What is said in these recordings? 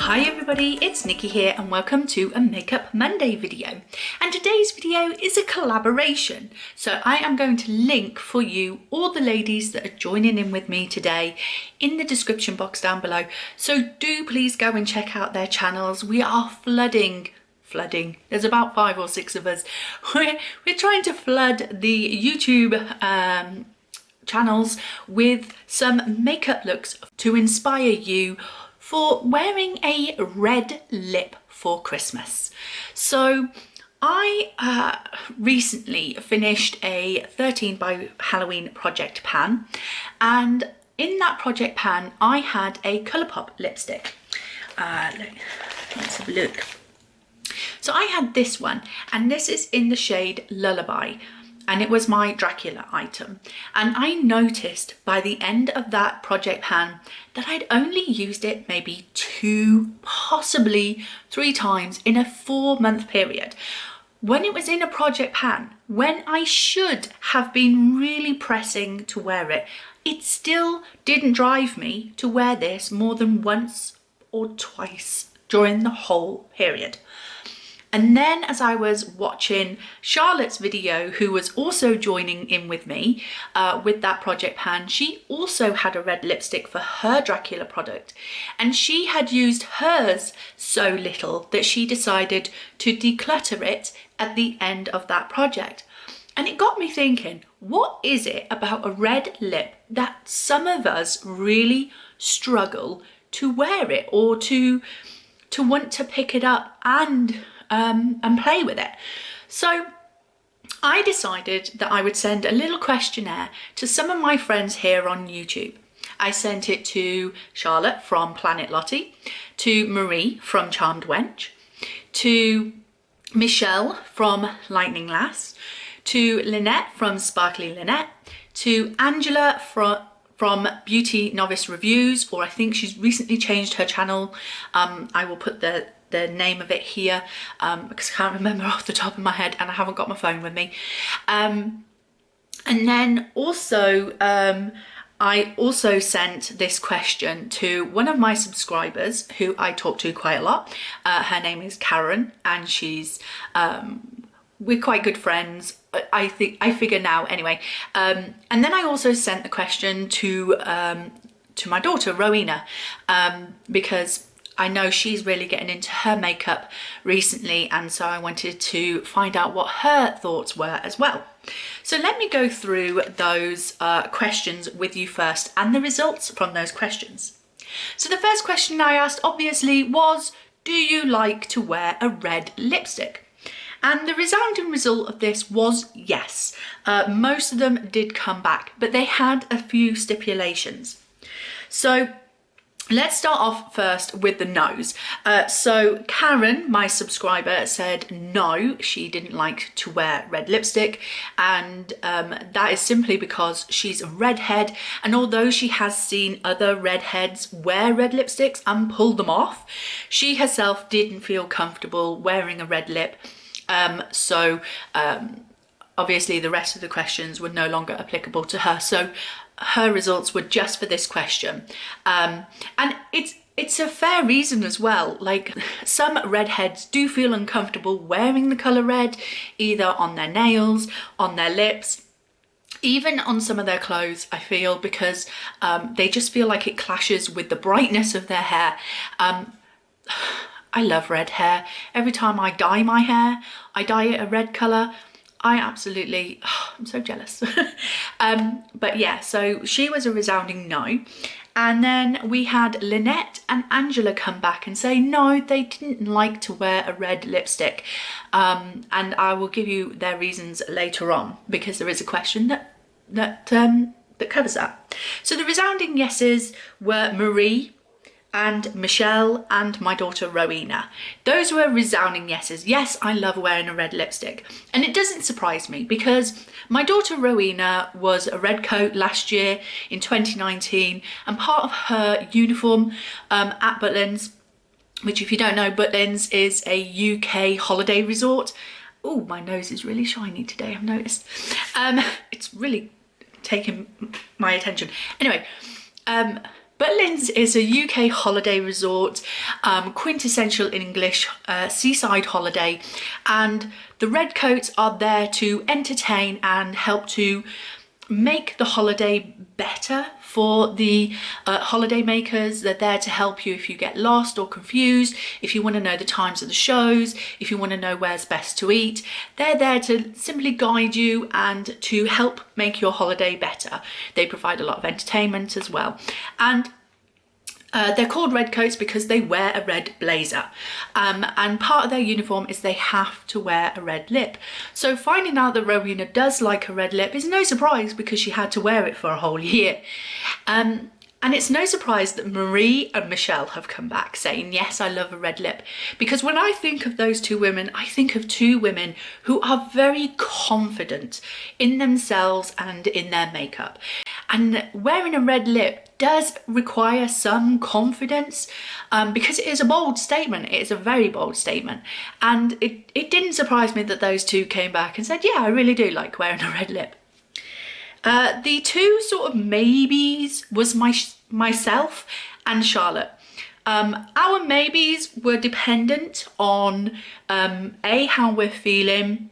Hi everybody, it's Nikki here and welcome to a Makeup Monday video. And today's video is a collaboration. So I am going to link for you all the ladies that are joining in with me today in the description box down below. So do please go and check out their channels. We are flooding. There's about 5 or 6 of us. We're trying to flood the YouTube channels with some makeup looks to inspire you for wearing a red lip for Christmas. So I recently finished a 13 by Halloween project pan, and in that project pan I had a ColourPop lipstick. Let's have a look. So I had this one, and this is in the shade Lullaby, and it was my Dracula item. And I noticed by the end of that project pan that I'd only used it maybe 2, possibly 3 times in a 4-month period. When it was in a project pan, when I should have been really pressing to wear it, it still didn't drive me to wear this more than once or twice during the whole period. And then as I was watching Charlotte's video, who was also joining in with me with that project pan, she also had a red lipstick for her Dracula product. And she had used hers so little that she decided to declutter it at the end of that project. And it got me thinking, what is it about a red lip that some of us really struggle to wear it, or to want to pick it up and play with it? So I decided that I would send a little questionnaire to some of my friends here on YouTube. I sent it to Charlotte from Planet Lottie, to Marie from CharmedWench, to Michelle from LightningLass, to Lynette from Sparkly Lynette, to Angela from Beauty Novice Reviews, or I think she's recently changed her channel. I will put the name of it here because I can't remember off the top of my head and I haven't got my phone with me. And then also I also sent this question to one of my subscribers who I talk to quite a lot. Her name is Karen, and she's we're quite good friends, I figure now anyway. And then I also sent the question to my daughter Rowena, because I know she's really getting into her makeup recently, and so I wanted to find out what her thoughts were as well. So let me go through those questions with you first and the results from those questions. So the first question I asked obviously was, do you like to wear a red lipstick? And the resounding result of this was yes. Most of them did come back, but they had a few stipulations. So let's start off first with the no's. So Karen, my subscriber, said no, she didn't like to wear red lipstick, and that is simply because she's a redhead, and although she has seen other redheads wear red lipsticks and pull them off, she herself didn't feel comfortable wearing a red lip. Obviously the rest of the questions were no longer applicable to her, so her results were just for this question. And it's a fair reason as well. Like, some redheads do feel uncomfortable wearing the colour red, either on their nails, on their lips, even on some of their clothes, I feel, because they just feel like it clashes with the brightness of their hair. I love red hair. Every time I dye my hair, I dye it a red colour. I absolutely, I'm so jealous. But yeah, so she was a resounding no. And then we had Lynette and Angela come back and say no, they didn't like to wear a red lipstick. And I will give you their reasons later on, because there is a question that covers that. So the resounding yeses were Marie and Michelle and my daughter Rowena. Those were resounding yeses. Yes, I love wearing a red lipstick. And it doesn't surprise me, because my daughter Rowena was a red coat last year in 2019, and part of her uniform at Butlins, which, if you don't know, Butlins is a UK holiday resort. Oh, my nose is really shiny today, I've noticed. It's really taken my attention. Anyway, Butlins is a UK holiday resort, quintessential English seaside holiday, and the Redcoats are there to entertain and help to make the holiday better for the holiday makers. They're there to help you if you get lost or confused, if you want to know the times of the shows, if you want to know where's best to eat. They're there to simply guide you and to help make your holiday better. They provide a lot of entertainment as well. And they're called Redcoats because they wear a red blazer, and part of their uniform is they have to wear a red lip. So finding out that Rowena does like a red lip is no surprise because she had to wear it for a whole year. And it's no surprise that Marie and Michelle have come back saying, yes, I love a red lip. Because when I think of those two women, I think of two women who are very confident in themselves and in their makeup. And wearing a red lip does require some confidence because it is a bold statement. It is a very bold statement. And it didn't surprise me that those two came back and said, yeah, I really do like wearing a red lip. The two sort of maybes was myself and Charlotte. Our maybes were dependent on A, how we're feeling,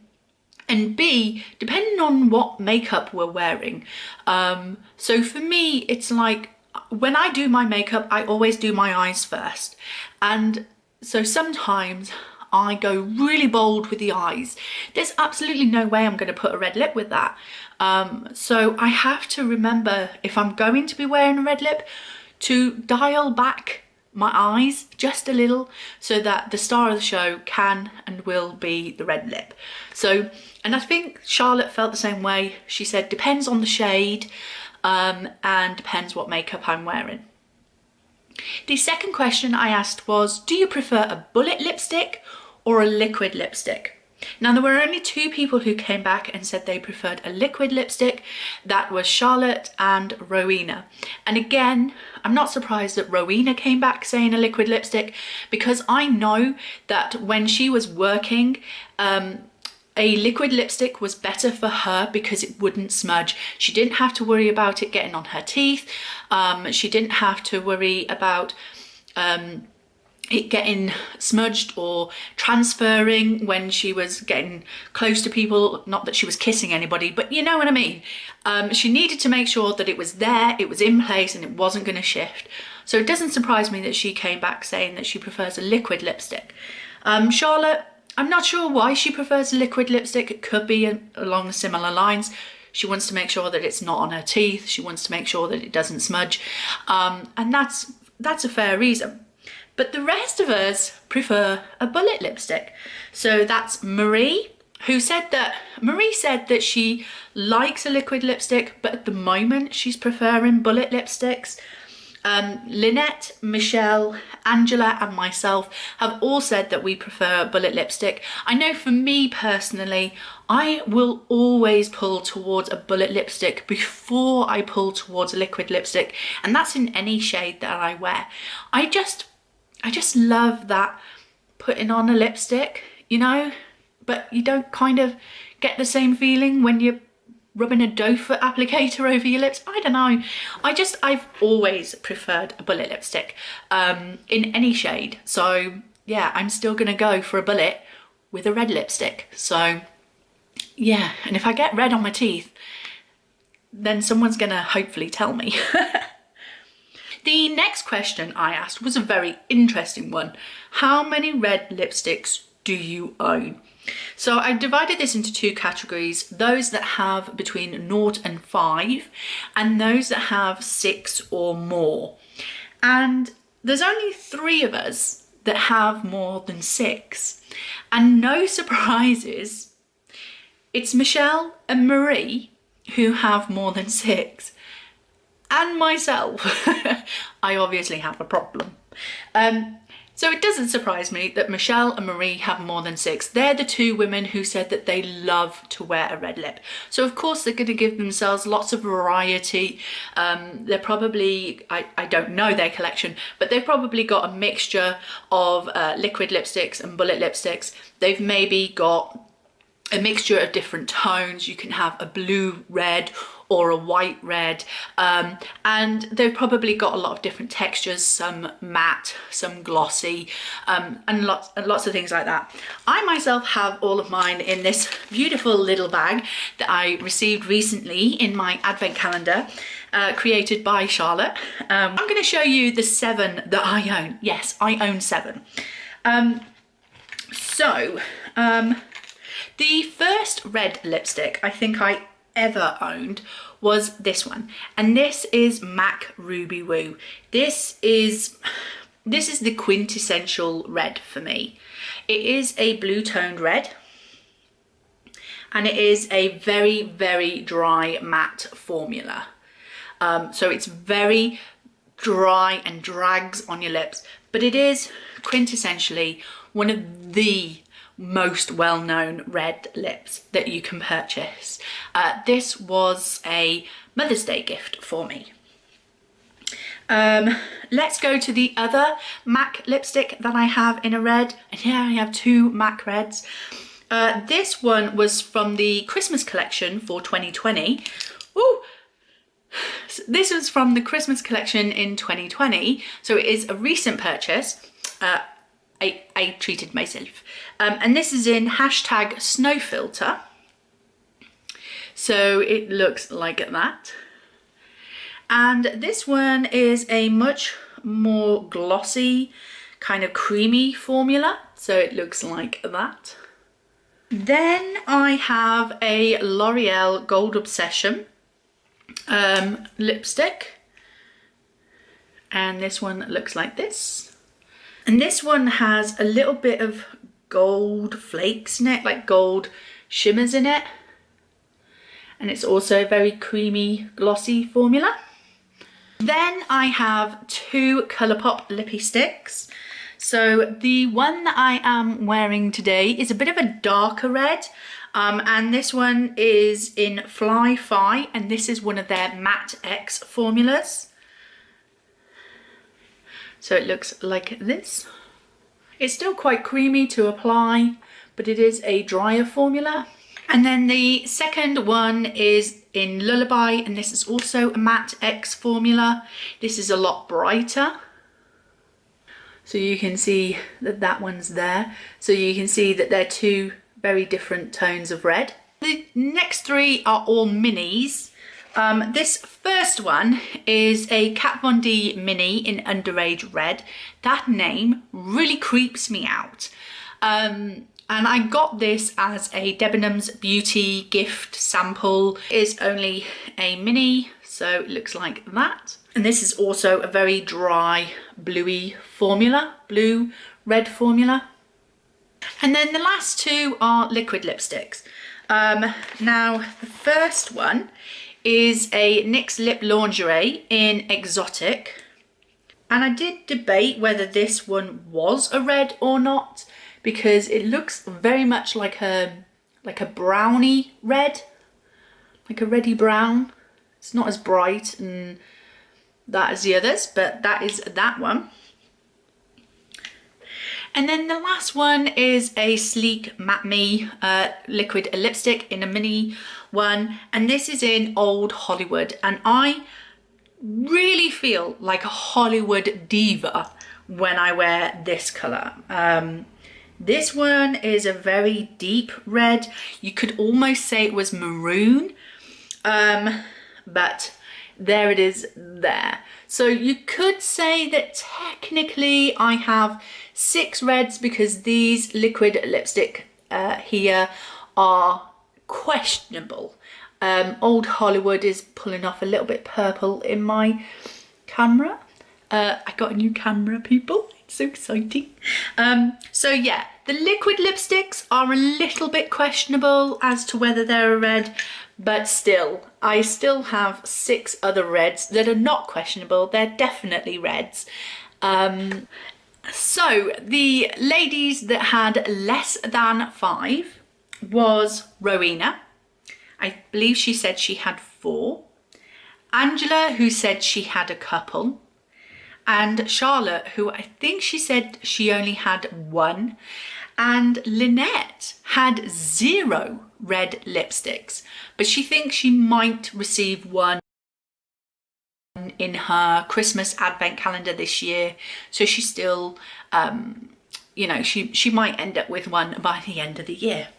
and B, depending on what makeup we're wearing. So for me, it's like when I do my makeup, I always do my eyes first. And so sometimes I go really bold with the eyes. There's absolutely no way I'm going to put a red lip with that. So I have to remember, if I'm going to be wearing a red lip, to dial back my eyes just a little so that the star of the show can and will be the red lip. So, and I think Charlotte felt the same way. She said depends on the shade and depends what makeup I'm wearing. The second question I asked was, do you prefer a bullet lipstick or a liquid lipstick? Now, there were only two people who came back and said they preferred a liquid lipstick. That was Charlotte and Rowena. And again, I'm not surprised that Rowena came back saying a liquid lipstick, because I know that when she was working, a liquid lipstick was better for her because it wouldn't smudge. She didn't have to worry about it getting on her teeth. She didn't have to worry about it getting smudged or transferring when she was getting close to people. Not that she was kissing anybody, but you know what I mean. She needed to make sure that it was there, it was in place, and it wasn't going to shift. So it doesn't surprise me that she came back saying that she prefers a liquid lipstick. Charlotte, I'm not sure why she prefers a liquid lipstick. It could be along similar lines. She wants to make sure that it's not on her teeth. She wants to make sure that it doesn't smudge. And that's a fair reason. But the rest of us prefer a bullet lipstick. So that's Marie, who said that, Marie said that she likes a liquid lipstick, but at the moment she's preferring bullet lipsticks. Lynette, Michelle, Angela and myself have all said that we prefer bullet lipstick. I know for me personally, I will always pull towards a bullet lipstick before I pull towards a liquid lipstick, and that's in any shade that I wear. I just love that putting on a lipstick, you know, but you don't kind of get the same feeling when you're rubbing a doe foot applicator over your lips. I don't know. I've always preferred a bullet lipstick in any shade. So yeah, I'm still gonna go for a bullet with a red lipstick. So yeah, and if I get red on my teeth, then someone's gonna hopefully tell me. The next question I asked was a very interesting one. How many red lipsticks do you own? So I divided this into two categories, those that have between 0 and 5 and those that have 6 or more. And there's only 3 of us that have more than 6. And no surprises, it's Michelle and Marie who have more than 6. And myself. I obviously have a problem. So it doesn't surprise me that Michelle and Marie have more than 6. They're the two women who said that they love to wear a red lip. So of course they're going to give themselves lots of variety. They're probably, I don't know their collection, but they've probably got a mixture of liquid lipsticks and bullet lipsticks. They've maybe got a mixture of different tones. You can have a blue red or a white red, and they've probably got a lot of different textures, some matte, some glossy, and lots of things like that. I myself have all of mine in this beautiful little bag that I received recently in my advent calendar, created by Charlotte. I'm going to show you the 7 that I own. Yes, I own 7. The first red lipstick I think I ever owned was this one, and this is MAC Ruby Woo. This is the quintessential red for me. It is a blue toned red, and it is a very, very dry matte formula. So it's very dry and drags on your lips, but it is quintessentially one of the most well-known red lips that you can purchase. This was a Mother's Day gift for me. Let's go to the other MAC lipstick that I have in a red, and here I have 2 MAC reds. This one was from the Christmas collection for 2020. Ooh. This was from the Christmas collection in 2020, so it is a recent purchase. I treated myself. And this is in #snowfilter. So it looks like that. And this one is a much more glossy, kind of creamy formula. So it looks like that. Then I have a L'Oreal Gold Obsession lipstick. And this one looks like this. And this one has a little bit of gold flakes in it, like gold shimmers in it. And it's also a very creamy, glossy formula. Then I have 2 ColourPop lippy sticks. So the one that I am wearing today is a bit of a darker red. And this one is in Fly Fi, and this is one of their Matte X formulas. So it looks like this. It's still quite creamy to apply, but it is a drier formula. And then the second one is in Lullaby, and this is also a Matte X formula. This is a lot brighter. So you can see that that one's there. So you can see that they're 2 very different tones of red. The next 3 are all minis. This first one is a Kat Von D mini in Underage Red. That name really creeps me out. And I got this as a Debenhams Beauty gift sample. It is only a mini, so it looks like that. And this is also a very dry, bluey formula, blue-red formula. And then the last 2 are liquid lipsticks. Now, the first one is a NYX Lip Lingerie in Exotic. And I did debate whether this one was a red or not, because it looks very much like a browny red, like a reddy brown. It's not as bright and that as the others, but that is that one. And then the last one is a Sleek Matte Me liquid lipstick in a mini one, and this is in Old Hollywood, and I really feel like a Hollywood diva when I wear this colour. This one is a very deep red. You could almost say it was maroon, but there it is there. So you could say that technically I have 6 reds, because these liquid lipstick here are questionable. Old Hollywood is pulling off a little bit purple in my camera. I got a new camera, people. It's so exciting. So yeah, the liquid lipsticks are a little bit questionable as to whether they're a red, but still, I still have 6 other reds that are not questionable. They're definitely reds. So the ladies that had less than 5 was Rowena. I believe she said she had 4. Angela, who said she had a couple. And Charlotte, who I think she said she only had 1. And Lynette had 0 red lipsticks, but she thinks she might receive one in her Christmas advent calendar this year. So she's still, you know, she might end up with one by the end of the year.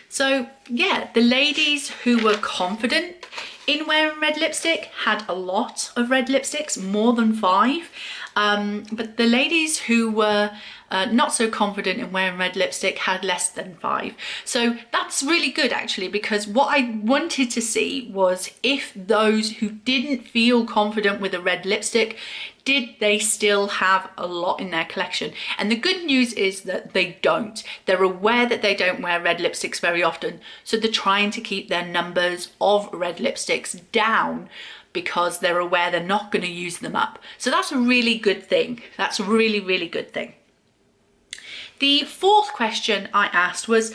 So yeah, the ladies who were confident in wearing red lipstick had a lot of red lipsticks, more than 5. But the ladies who were not so confident in wearing red lipstick had less than 5. So that's really good actually, because what I wanted to see was if those who didn't feel confident with a red lipstick, did they still have a lot in their collection? And the good news is that they don't. They're aware that they don't wear red lipsticks very often, so they're trying to keep their numbers of red lipsticks down because they're aware they're not going to use them up. So that's a really good thing. That's a really, really good thing. The 4th question I asked was,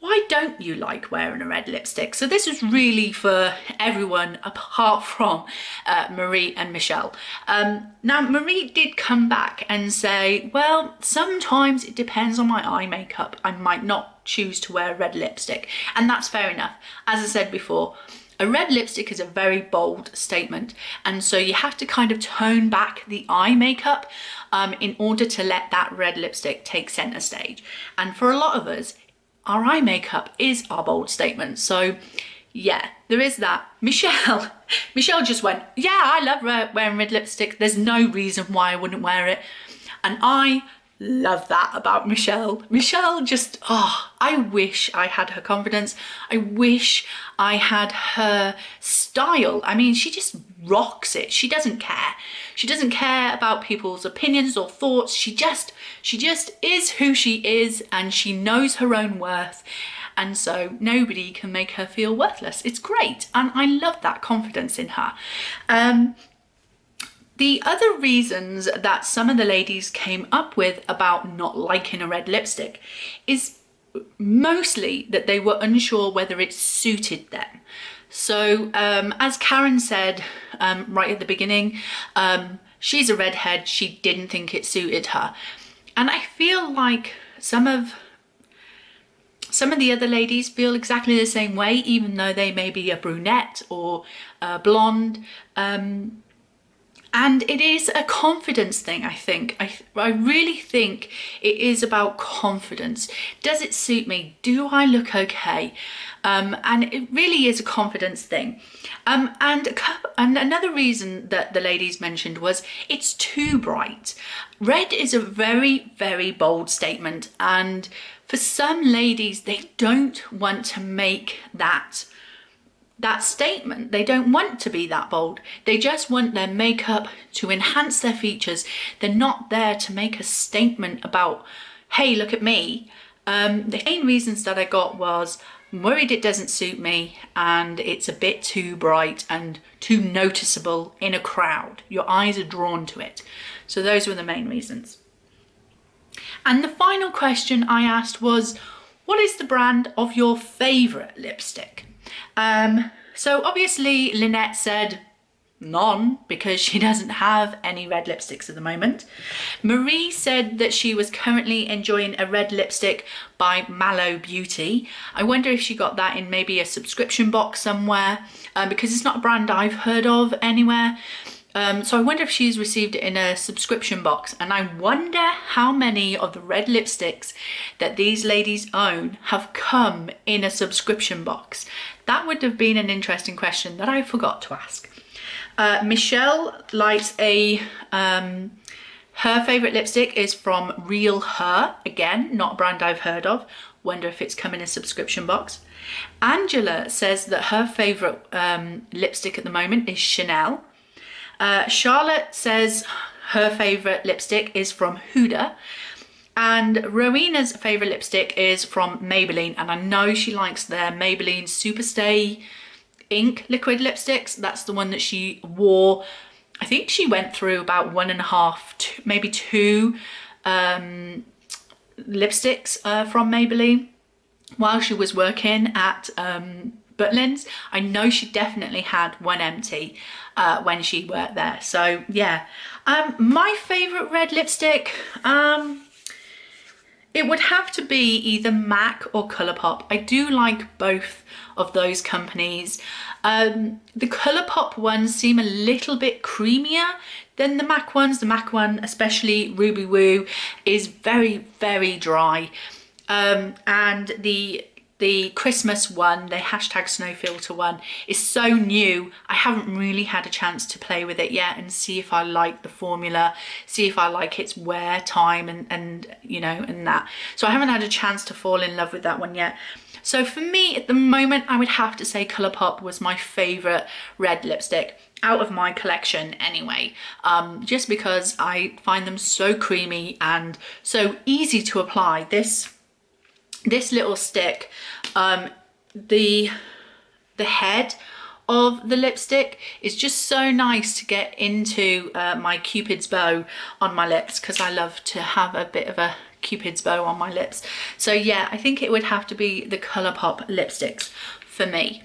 why don't you like wearing a red lipstick? So this was really for everyone apart from Marie and Michelle. Now Marie did come back and say, well, sometimes it depends on my eye makeup. I might not choose to wear a red lipstick, and that's fair enough. As I said before, a red lipstick is a very bold statement, and so you have to kind of tone back the eye makeup in order to let that red lipstick take center stage. And for a lot of us, our eye makeup is our bold statement. So yeah, there is that. Michelle just went, yeah, I love wearing red lipstick. There's no reason why I wouldn't wear it. And I love that about Michelle. Michelle just, oh, I wish I had her confidence. I wish I had her style. I mean, she just rocks it. She doesn't care. She doesn't care about people's opinions or thoughts. She just is who she is, and she knows her own worth. And so nobody can make her feel worthless. It's great. And I love that confidence in her. The other reasons that some of the ladies came up with about not liking a red lipstick is mostly that they were unsure whether it suited them. So as Karen said right at the beginning, she's a redhead, she didn't think it suited her. And I feel like some of the other ladies feel exactly the same way, even though they may be a brunette or a blonde. And it is a confidence thing, I think. I really think it is about confidence. Does it suit me? Do I look okay? And it really is a confidence thing. And another reason that the ladies mentioned was it's too bright. Red is a very, very bold statement. And for some ladies, they don't want to make that statement. They don't want to be that bold. They just want their makeup to enhance their features. They're not there to make a statement about, hey, look at me. The main reasons that I got was, I'm worried it doesn't suit me and it's a bit too bright and too noticeable in a crowd. Your eyes are drawn to it. So those were the main reasons. And the final question I asked was, what is the brand of your favourite lipstick? So obviously Lynette said none, because she doesn't have any red lipsticks at the moment. Marie said that she was currently enjoying a red lipstick by Mallow Beauty. I wonder if she got that in maybe a subscription box somewhere, because it's not a brand I've heard of anywhere. So I wonder if she's received it in a subscription box, and I wonder how many of the red lipsticks that these ladies own have come in a subscription box. That would have been an interesting question that I forgot to ask. Michelle likes her favourite lipstick is from Real Her. Again, not a brand I've heard of. Wonder if it's come in a subscription box. Angela says that her favourite lipstick at the moment is Chanel. Charlotte says her favourite lipstick is from Huda. And Rowena's favourite lipstick is from Maybelline. And I know she likes their Maybelline Superstay ink liquid lipsticks. That's the one that she wore. I think she went through about 1.5, maybe 2 lipsticks from Maybelline while she was working at Butlins. I know she definitely had one empty when she worked there. So yeah, my favourite red lipstick, It would have to be either MAC or ColourPop. I do like both of those companies. The ColourPop ones seem a little bit creamier than the MAC ones. The MAC one, especially Ruby Woo, is very, very dry. And the Christmas one, the hashtag snow filter one, is so new. I haven't really had a chance to play with it yet and see if I like the formula, see if I like its wear time and you know, and that. So I haven't had a chance to fall in love with that one yet. So for me at the moment, I would have to say ColourPop was my favorite red lipstick out of my collection anyway, just because I find them so creamy and so easy to apply. This little stick, the head of the lipstick is just so nice to get into my Cupid's bow on my lips, because I love to have a bit of a Cupid's bow on my lips. So yeah, I think it would have to be the ColourPop lipsticks for me.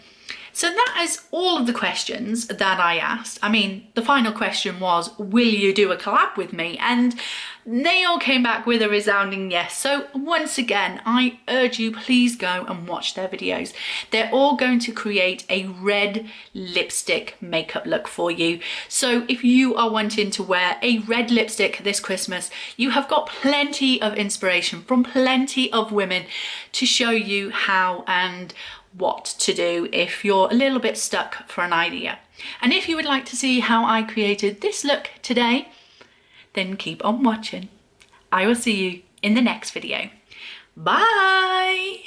So that is all of the questions that I asked. I mean, the final question was, will you do a collab with me? And they all came back with a resounding yes. So once again, I urge you, please go and watch their videos. They're all going to create a red lipstick makeup look for you. So if you are wanting to wear a red lipstick this Christmas, you have got plenty of inspiration from plenty of women to show you how and what to do if you're a little bit stuck for an idea. And if you would like to see how I created this look today, then keep on watching. I will see you in the next video. Bye!